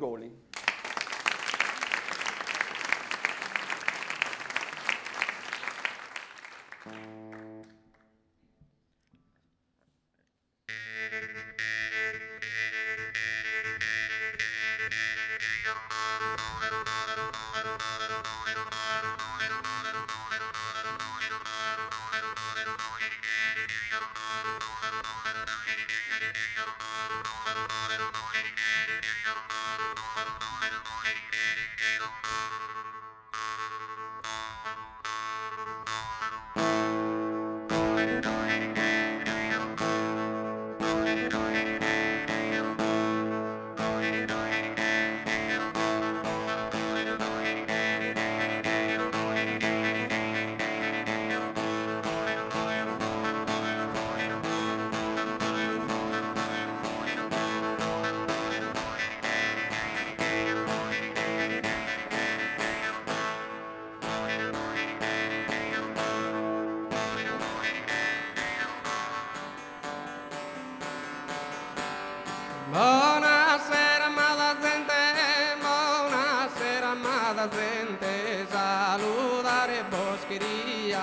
Tiroli. Buonasera amada gente, saludare boscheria,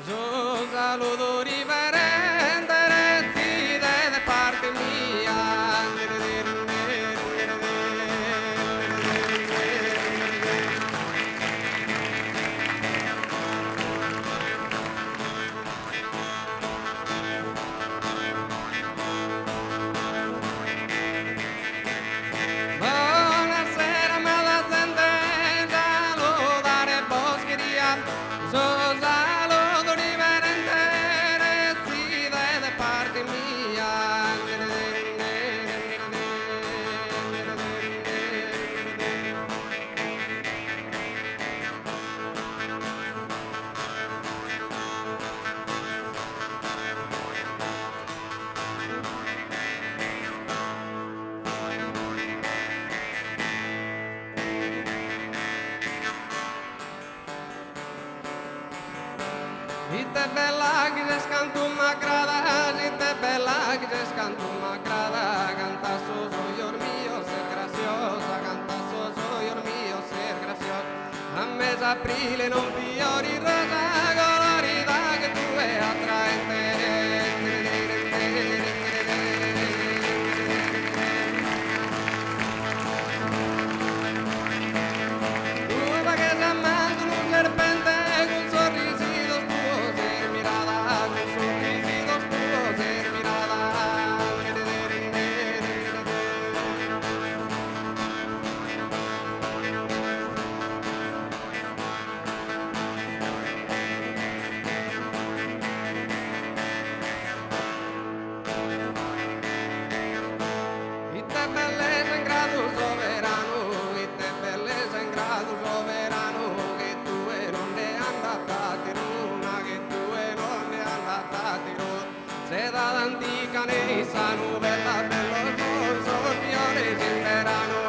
yo saludo riverente, reside de parte mía. Ite bella che se scanto macrada, ite bella che se scanto macrada, canta soy mio, ser graciosa, canta soy mio, ser graciosa. A mes aprile non fiori rosa colorida che tu è attraente. Uva che si ammanta un serpente con sorrisitos tuos, ser mirada, con sorrisitos tuos, ser mirada. Ite bellezza in grado sovrano, ite bellezza in grado sovrano, che tu e non ne andata a tiruna, che tu e non ne andata a tiruna. Se da antica ne sanno bella bello sorfiore in verano.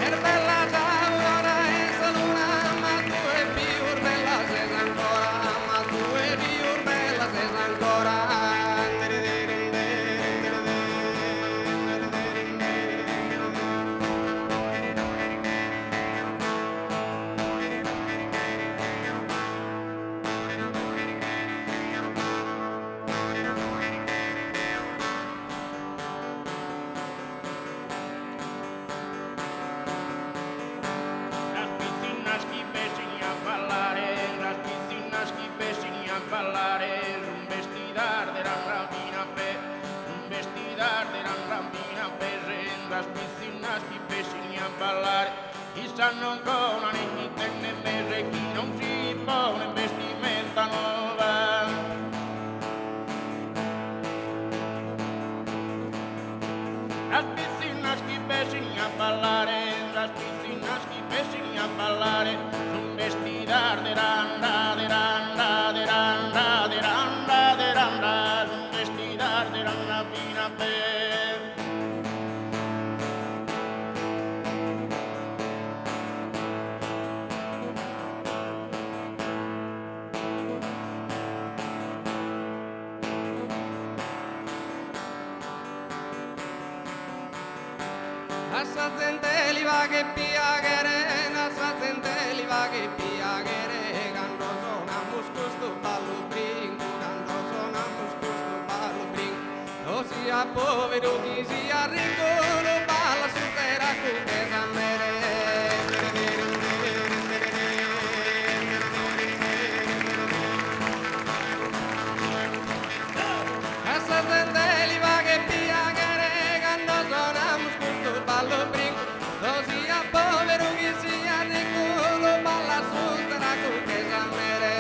Er bella saura e saluna, ma tu è più bella se ancora, ma tu è più bella se ancora. Las piscinas que pesini a ballare, un vestidar de la rambina pe, las piscinas che pesini a ballare, i sanno ancora né tenne mese chi non si pone vestimenta nuova. Las piscinas que pesini a ballare, las piscinas que pesini a ballare, un vestidar de randa, de randa, de randa, de randa, de randa, un vestidar de randa fina pe. Essa gente li va che piaghere, essa gente li va che piaghere, quando sonamos questo ballo brinco, quando sonamos questo ballo brinco, non sia povero chi sia ricco, lo balla su terra con che s'ammere. Essa gente li va che piaghere, quando sonamos questo ballo brinco, non sia povero chi sia ricco, lo balla su terra con che s'ammere.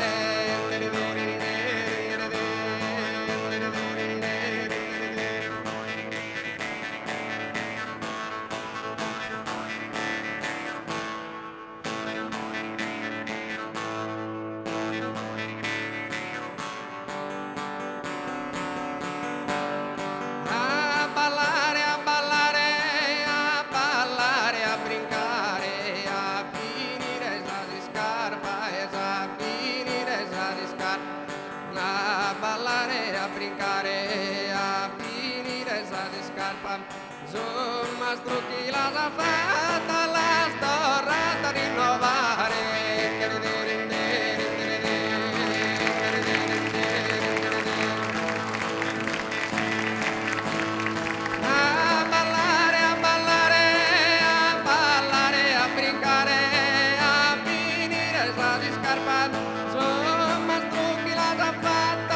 A ballare, a ballare, a ballare, a brincare, a finire sa di scarpa e a finire sa di scarpa. A ballare, a brincare, a finire sa di scarpa. Insomma, strucchi la fatta, la sto rata a rinnovare. A ballare, a ballare, a ballare, a brincare, a finire sa di scarpa, insomma strucchi la già fatta.